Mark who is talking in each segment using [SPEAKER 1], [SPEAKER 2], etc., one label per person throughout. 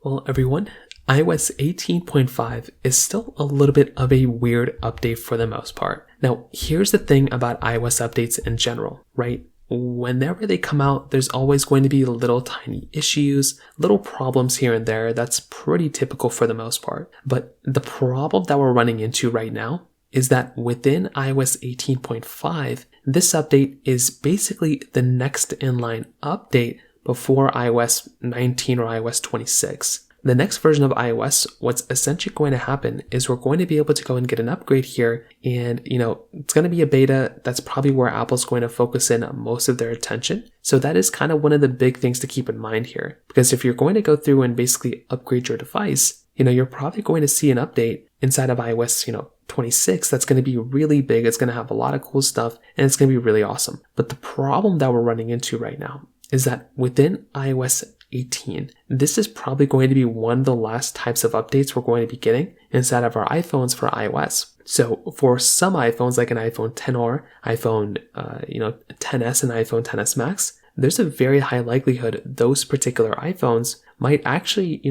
[SPEAKER 1] Well, everyone, iOS 18.5 is still a little bit of a weird update for the most part. Now, here's the thing about iOS updates in general, right? Whenever they come out, there's always going to be little tiny issues, little problems here and there. That's pretty typical for the most part. But the problem that we're running into right now is that within iOS 18.5, this update is basically the next inline update before iOS 19 or iOS 26. The next version of iOS, what's essentially going to happen is we're going to be able to go and get an upgrade here, and it's going to be a beta. That's probably where Apple's going to focus in most of their attention. So that is kind of one of the big things to keep in mind here, because if you're going to go through and basically upgrade your device, you're probably going to see an update inside of iOS 26 that's going to be really big. It's going to have a lot of cool stuff, and it's going to be really awesome. But the problem that we're running into right now is that within iOS 18, this is probably going to be one of the last types of updates we're going to be getting inside of our iPhones for iOS. So for some iPhones, like an iPhone XR, iPhone 10s and iPhone XS Max, there's a very high likelihood those particular iPhones might actually,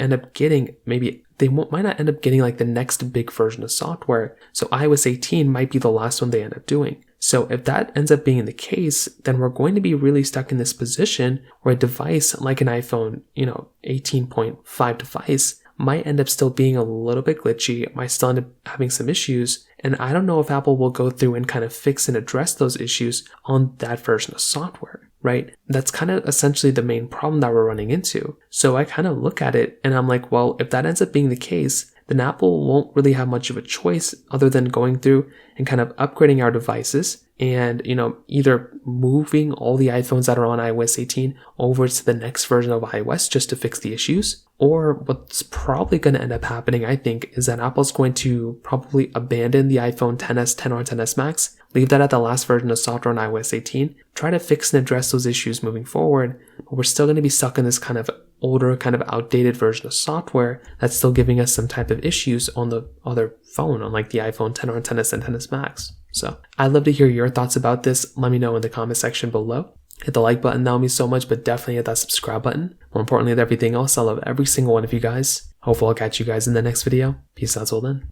[SPEAKER 1] end up getting might not end up getting like the next big version of software. So iOS 18 might be the last one they end up doing. So if that ends up being the case, then we're going to be really stuck in this position where a device like an iPhone, 18.5 device might end up still being a little bit glitchy, might still end up having some issues. And I don't know if Apple will go through and kind of fix and address those issues on that version of software, right? That's kind of essentially the main problem that we're running into. So I kind of look at it and I'm like, well, if that ends up being the case, then Apple won't really have much of a choice other than going through and kind of upgrading our devices and, either moving all the iPhones that are on iOS 18 over to the next version of iOS just to fix the issues. Or what's probably going to end up happening, I think, is that Apple's going to probably abandon the iPhone XS, XR, XS Max, leave that at the last version of software on iOS 18, try to fix and address those issues moving forward, but we're still going to be stuck in this kind of older, kind of outdated version of software that's still giving us some type of issues on the other phone, on like the iPhone XR, XS, and XS Max. So I'd love to hear your thoughts about this. Let me know in the comment section below. Hit the like button, that would mean so much, but definitely hit that subscribe button. More importantly than everything else, I love every single one of you guys. Hopefully I'll catch you guys in the next video. Peace out till then.